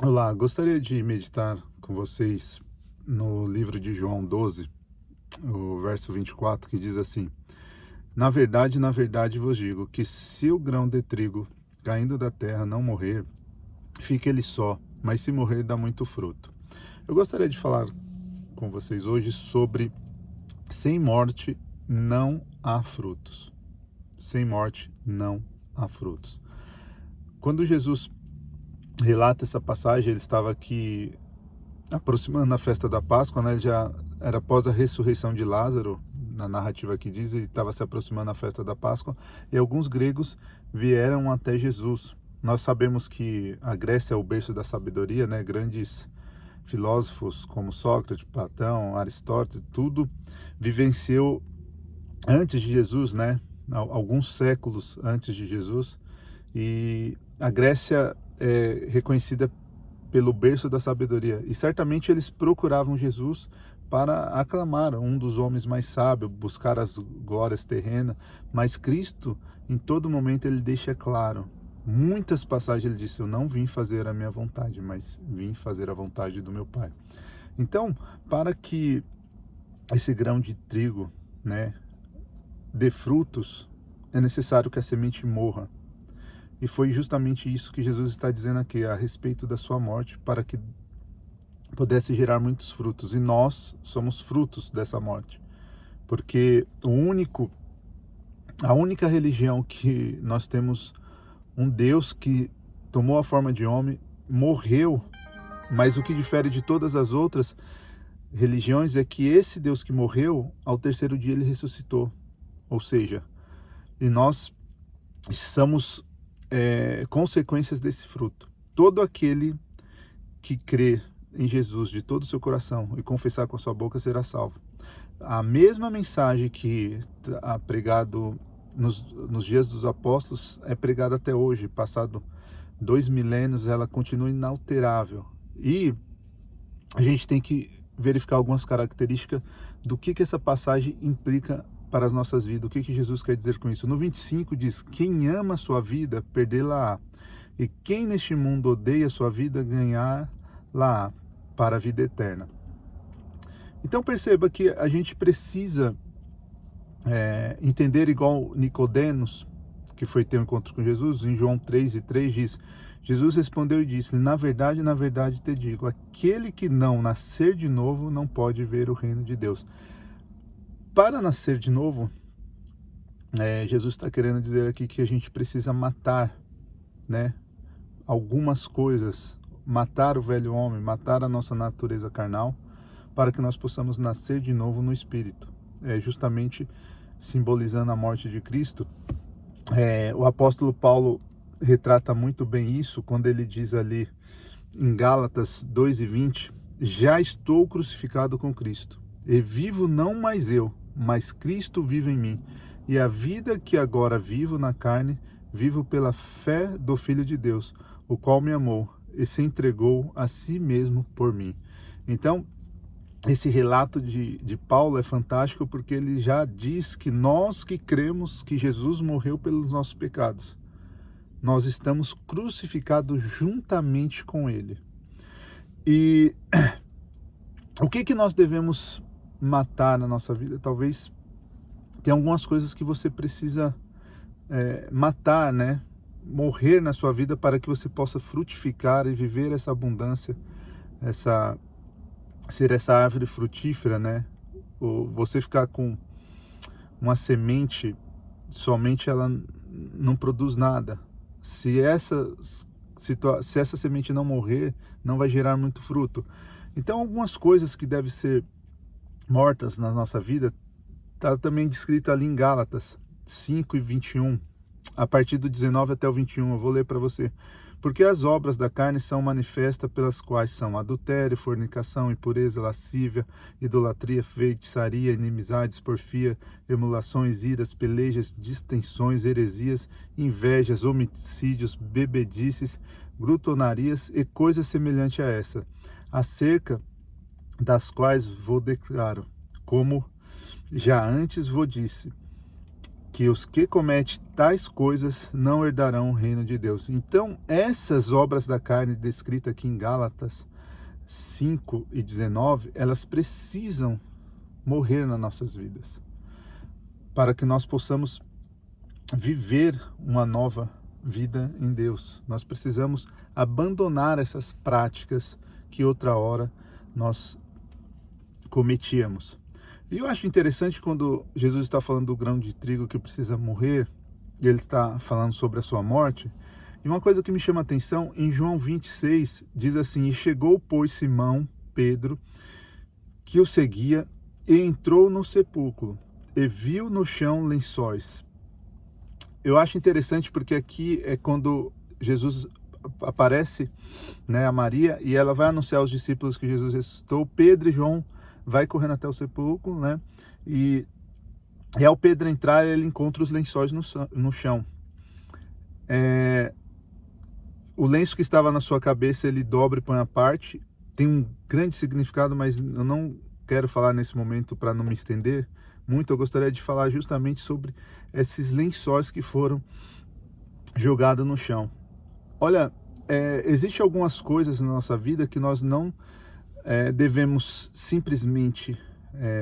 Olá, gostaria de meditar com vocês no livro de João 12, o verso 24, que diz assim: na verdade vos digo que se o grão de trigo caindo da terra não morrer, fica ele só, mas se morrer, dá muito fruto. Eu gostaria de falar com vocês hoje sobre sem morte não há frutos. Sem morte não há frutos. Quando Jesus relata essa passagem, ele estava aqui aproximando a festa da Páscoa, né? Já era após a ressurreição de Lázaro, na narrativa que diz, ele estava se aproximando a festa da Páscoa, e alguns gregos vieram até Jesus. Nós sabemos que a Grécia é o berço da sabedoria, né? Grandes filósofos como Sócrates, Platão, Aristóteles, tudo vivenciou antes de Jesus, né? Alguns séculos antes de Jesus. E a Grécia é reconhecida pelo berço da sabedoria. E certamente eles procuravam Jesus para aclamar um dos homens mais sábios, buscar as glórias terrenas. Mas Cristo, em todo momento, ele deixa claro. Muitas passagens ele disse: eu não vim fazer a minha vontade, mas vim fazer a vontade do meu Pai. Então, para que esse grão de trigo, né, dê frutos, é necessário que a semente morra. E foi justamente isso que Jesus está dizendo aqui a respeito da sua morte, para que pudesse gerar muitos frutos. E nós somos frutos dessa morte. Porque a única religião que nós temos um Deus que tomou a forma de homem, morreu, mas o que difere de todas as outras religiões é que esse Deus que morreu, ao terceiro dia ele ressuscitou. Ou seja, e nós somos consequências desse fruto. Todo aquele que crê em Jesus de todo o seu coração e confessar com a sua boca será salvo. A mesma mensagem que é pregado nos dias dos apóstolos é pregada até hoje, passado 2 milênios, ela continua inalterável. E a gente tem que verificar algumas características do que essa passagem implica para as nossas vidas. O que Jesus quer dizer com isso? No 25 diz: quem ama a sua vida, perdê-la-á. E quem neste mundo odeia a sua vida, ganhar-la-á para a vida eterna. Então perceba que a gente precisa entender igual Nicodemos, que foi ter um encontro com Jesus, em João 3:3 diz: Jesus respondeu e disse: na verdade te digo, aquele que não nascer de novo não pode ver o reino de Deus. Para nascer de novo, Jesus está querendo dizer aqui que a gente precisa matar, né, algumas coisas, matar o velho homem, matar a nossa natureza carnal, para que nós possamos nascer de novo no Espírito. Justamente simbolizando a morte de Cristo. O apóstolo Paulo retrata muito bem isso quando ele diz ali em Gálatas 2:20: já estou crucificado com Cristo, e vivo não mais eu, mas Cristo vive em mim. E a vida que agora vivo na carne, vivo pela fé do Filho de Deus, o qual me amou e se entregou a si mesmo por mim. Então, esse relato de Paulo é fantástico porque ele já diz que nós que cremos que Jesus morreu pelos nossos pecados, nós estamos crucificados juntamente com ele. E o que nós devemos matar na nossa vida? Talvez tem algumas coisas que você precisa matar, né? Morrer na sua vida para que você possa frutificar e viver essa abundância, ser essa árvore frutífera, né? Ou você ficar com uma semente, somente ela não produz nada. Se essa semente não morrer, não vai gerar muito fruto. Então, algumas coisas que devem ser mortas na nossa vida, está também descrito ali em Gálatas 5:21, a partir do 19 até o 21, eu vou ler para você. Porque as obras da carne são manifestas, pelas quais são adultério, fornicação, impureza, lascívia, idolatria, feitiçaria, inimizades, porfia, emulações, iras, pelejas, distensões, heresias, invejas, homicídios, bebedices, glutonarias e coisas semelhantes a essa, acerca das quais vos declaro, como já antes vos disse, que os que cometem tais coisas não herdarão o reino de Deus. Então, essas obras da carne descritas aqui em Gálatas 5:19, elas precisam morrer nas nossas vidas, para que nós possamos viver uma nova vida em Deus. Nós precisamos abandonar essas práticas que outra hora nós cometíamos. E eu acho interessante quando Jesus está falando do grão de trigo que precisa morrer, e ele está falando sobre a sua morte. E uma coisa que me chama a atenção, em João 26, diz assim: E chegou, pois, Simão, Pedro, que o seguia, e entrou no sepulcro, e viu no chão lençóis. Eu acho interessante porque aqui é quando Jesus aparece, né, a Maria, e ela vai anunciar aos discípulos que Jesus ressuscitou. Pedro e João vai correndo até o sepulcro, né? E ao Pedro entrar, ele encontra os lençóis no chão. O lenço que estava na sua cabeça, ele dobra e põe à parte. Tem um grande significado, mas eu não quero falar nesse momento para não me estender muito. Eu gostaria de falar justamente sobre esses lençóis que foram jogados no chão. Olha, existem algumas coisas na nossa vida que nós não devemos simplesmente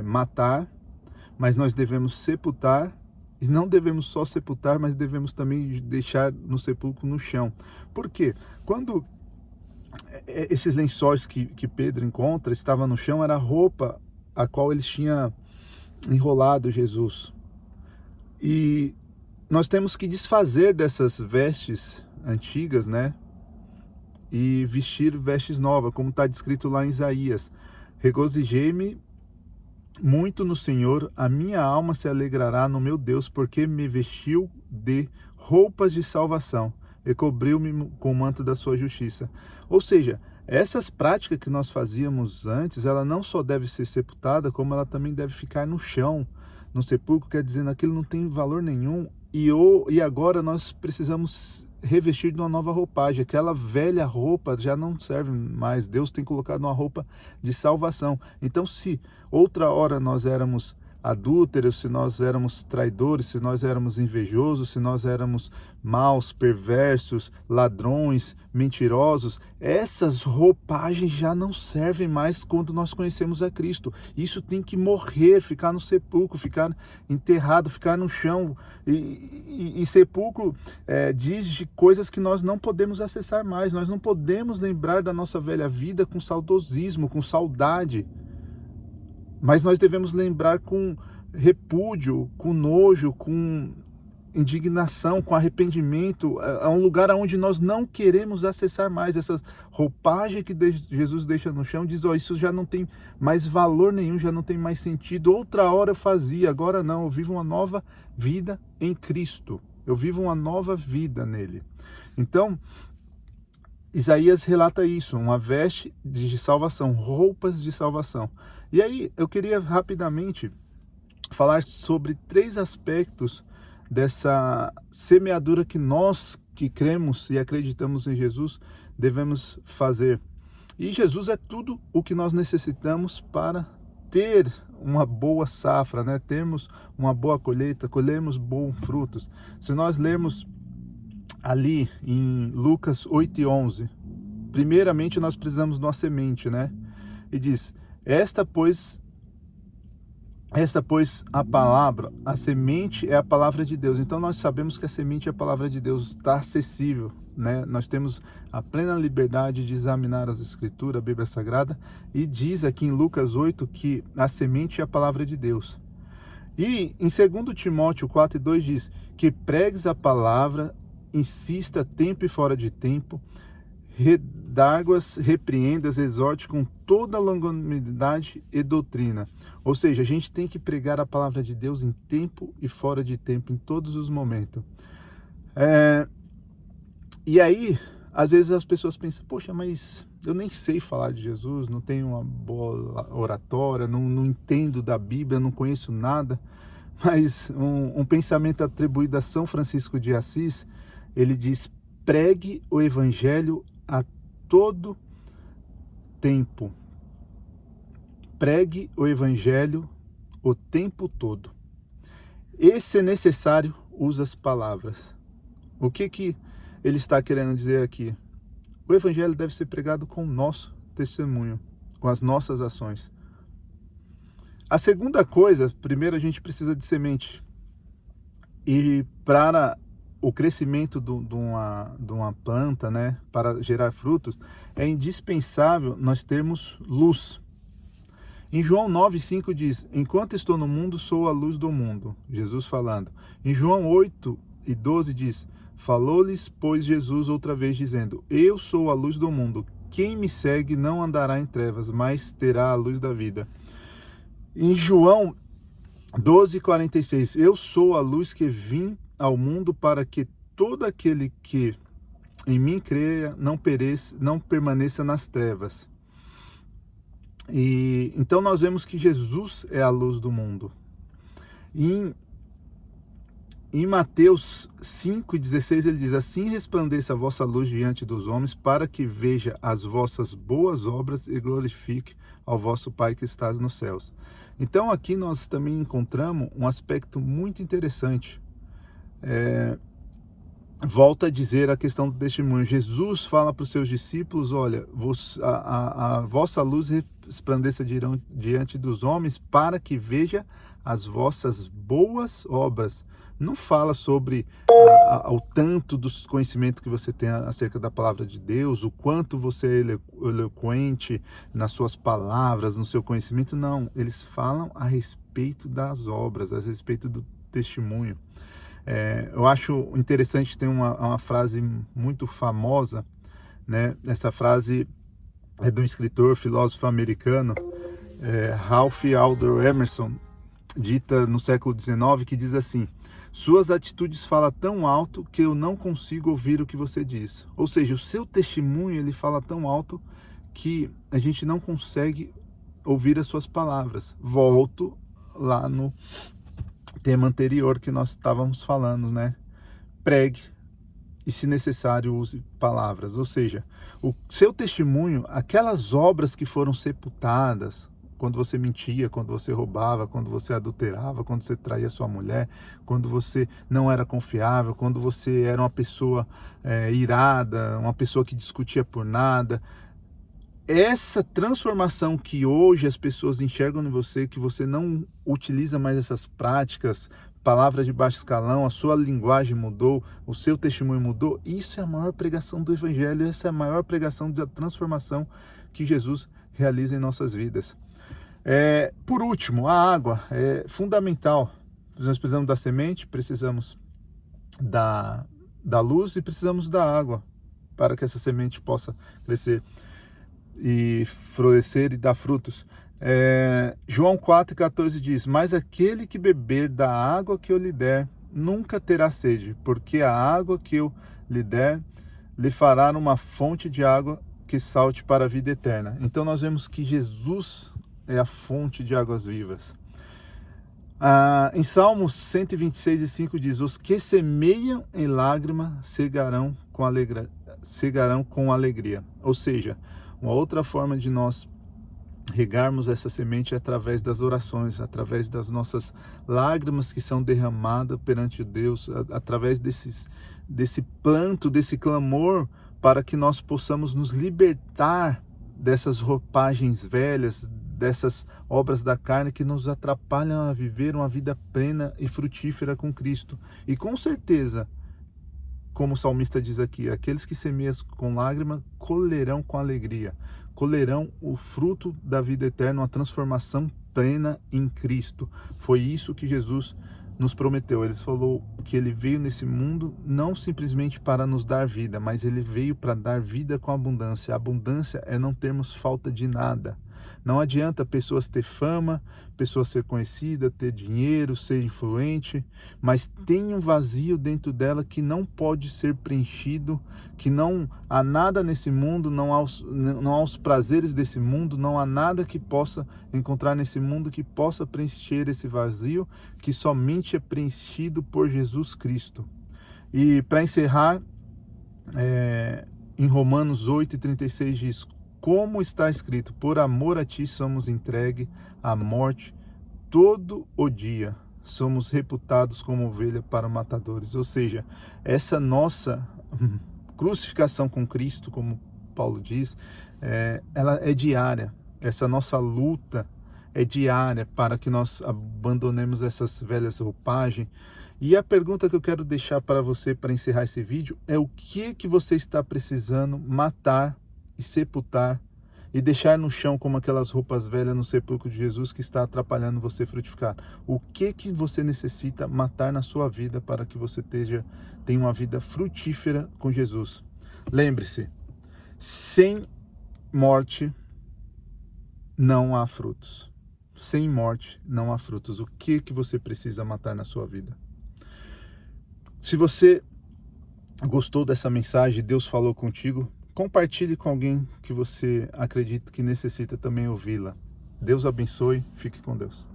matar, mas nós devemos sepultar, e não devemos só sepultar, mas devemos também deixar no sepulcro no chão. Por quê? Quando esses lençóis que Pedro encontra estavam no chão, era a roupa a qual eles tinham enrolado Jesus. E nós temos que desfazer dessas vestes antigas, né? E vestir vestes novas, como está descrito lá em Isaías. Regozijei-me muito no Senhor, a minha alma se alegrará no meu Deus, porque me vestiu de roupas de salvação e cobriu-me com o manto da sua justiça. Ou seja, essas práticas que nós fazíamos antes, ela não só deve ser sepultada, como ela também deve ficar no chão, no sepulcro, quer dizer, aquilo não tem valor nenhum. E agora nós precisamos revestir de uma nova roupagem. Aquela velha roupa já não serve mais. Deus tem colocado uma roupa de salvação. Então, se outra hora nós éramos adúlteros, se nós éramos traidores, se nós éramos invejosos, se nós éramos maus, perversos, ladrões, mentirosos, essas roupagens já não servem mais quando nós conhecemos a Cristo. Isso tem que morrer, ficar no sepulcro, ficar enterrado, ficar no chão. E sepulcro diz de coisas que nós não podemos acessar mais. Nós não podemos lembrar da nossa velha vida com saudosismo, com saudade. Mas nós devemos lembrar com repúdio, com nojo, com indignação, com arrependimento. É um lugar onde nós não queremos acessar mais. Essa roupagem que Jesus deixa no chão diz: isso já não tem mais valor nenhum, já não tem mais sentido. Outra hora eu fazia, agora não. Eu vivo uma nova vida em Cristo. Eu vivo uma nova vida nele. Então, Isaías relata isso, uma veste de salvação, roupas de salvação. E aí eu queria rapidamente falar sobre 3 aspectos dessa semeadura que nós que cremos e acreditamos em Jesus devemos fazer. E Jesus é tudo o que nós necessitamos para ter uma boa safra, né? Termos uma boa colheita, colhermos bons frutos. Se nós lermos ali em Lucas 8:11, primeiramente nós precisamos de uma semente, né? E diz: esta pois a palavra, a semente é a palavra de Deus. Então nós sabemos que a semente é a palavra de Deus, está acessível, né? Nós temos a plena liberdade de examinar as Escrituras, a Bíblia Sagrada, e diz aqui em Lucas 8 que a semente é a palavra de Deus. E em 2 Timóteo 4:2 diz que pregues a palavra, insista tempo e fora de tempo, redarguas, repreendas, exorte com toda longanimidade e doutrina. Ou seja, a gente tem que pregar a palavra de Deus em tempo e fora de tempo, em todos os momentos. E aí, às vezes as pessoas pensam: poxa, mas eu nem sei falar de Jesus, não tenho uma boa oratória, não entendo da Bíblia, não conheço nada. Mas um pensamento atribuído a São Francisco de Assis, ele diz: pregue o evangelho a todo tempo. Pregue o evangelho o tempo todo. E se necessário, usa as palavras. O que ele está querendo dizer aqui? O evangelho deve ser pregado com o nosso testemunho, com as nossas ações. A segunda coisa, primeiro a gente precisa de semente. E para o crescimento de uma planta, né, para gerar frutos, é indispensável nós termos luz. Em João 9,5 diz, enquanto estou no mundo, sou a luz do mundo. Jesus falando. Em João 8:12 diz, falou-lhes, pois, Jesus outra vez, dizendo, eu sou a luz do mundo. Quem me segue não andará em trevas, mas terá a luz da vida. Em João 12:46, eu sou a luz que vim ao mundo para que todo aquele que em mim creia não pereça, não permaneça nas trevas. E então nós vemos que Jesus é a luz do mundo. Em Mateus 5:16 ele diz, assim resplandeça a vossa luz diante dos homens, para que veja as vossas boas obras e glorifique ao vosso Pai que está nos céus. Então aqui nós também encontramos um aspecto muito interessante. Volta a dizer a questão do testemunho. Jesus fala para os seus discípulos, olha, a vossa luz resplandeça diante dos homens para que veja as vossas boas obras. Não fala sobre o tanto dos conhecimentos que você tem acerca da palavra de Deus, o quanto você é eloquente nas suas palavras, no seu conhecimento. Não, eles falam a respeito das obras, a respeito do testemunho. Eu acho interessante, tem uma frase muito famosa, né? Essa frase é de um escritor, filósofo americano, Ralph Waldo Emerson, dita no século XIX, que diz assim, suas atitudes falam tão alto que eu não consigo ouvir o que você diz. Ou seja, o seu testemunho ele fala tão alto que a gente não consegue ouvir as suas palavras. Volto lá no tema anterior que nós estávamos falando, né? Pregue e, se necessário, use palavras. Ou seja, o seu testemunho, aquelas obras que foram sepultadas, quando você mentia, quando você roubava, quando você adulterava, quando você traía sua mulher, quando você não era confiável, quando você era uma pessoa irada, uma pessoa que discutia por nada. Essa transformação que hoje as pessoas enxergam em você, que você não utiliza mais essas práticas, palavras de baixo escalão, a sua linguagem mudou, o seu testemunho mudou, isso é a maior pregação do Evangelho, essa é a maior pregação da transformação que Jesus realiza em nossas vidas. Por último, a água é fundamental. Nós precisamos da semente, precisamos da luz e precisamos da água para que essa semente possa crescer e florescer e dar frutos. João 4,14 diz, mas aquele que beber da água que eu lhe der, nunca terá sede, porque a água que eu lhe der, lhe fará uma fonte de água que salte para a vida eterna. Então nós vemos que Jesus é a fonte de águas vivas. Em Salmos 126:5 diz, os que semeiam em lágrima cegarão com alegria. Ou seja, uma outra forma de nós regarmos essa semente é através das orações, através das nossas lágrimas que são derramadas perante Deus, através desse planto, desse clamor, para que nós possamos nos libertar dessas roupagens velhas, dessas obras da carne que nos atrapalham a viver uma vida plena e frutífera com Cristo. E com certeza, como o salmista diz aqui, aqueles que semeiam com lágrima colherão com alegria, colherão o fruto da vida eterna, uma transformação plena em Cristo. Foi isso que Jesus nos prometeu. Ele falou que ele veio nesse mundo não simplesmente para nos dar vida, mas ele veio para dar vida com abundância. A abundância é não termos falta de nada. Não adianta pessoas ter fama, pessoas ser conhecida, ter dinheiro, ser influente, mas tem um vazio dentro dela que não pode ser preenchido, que não há nada nesse mundo, não há os prazeres desse mundo, não há nada que possa encontrar nesse mundo que possa preencher esse vazio, que somente é preenchido por Jesus Cristo. E para encerrar, em Romanos 8:36 diz, como está escrito, por amor a ti somos entregues à morte todo o dia. somos reputados como ovelha para matadores. Ou seja, essa nossa crucificação com Cristo, como Paulo diz, ela é diária. Essa nossa luta é diária para que nós abandonemos essas velhas roupagens. E a pergunta que eu quero deixar para você para encerrar esse vídeo é: o que você está precisando matar e sepultar e deixar no chão como aquelas roupas velhas no sepulcro de Jesus que está atrapalhando você frutificar? O que você necessita matar na sua vida para que você tenha uma vida frutífera com Jesus? Lembre-se, sem morte não há frutos. Sem morte não há frutos. O que você precisa matar na sua vida? Se você gostou dessa mensagem, Deus falou contigo, compartilhe com alguém que você acredita que necessita também ouvi-la. Deus abençoe, fique com Deus.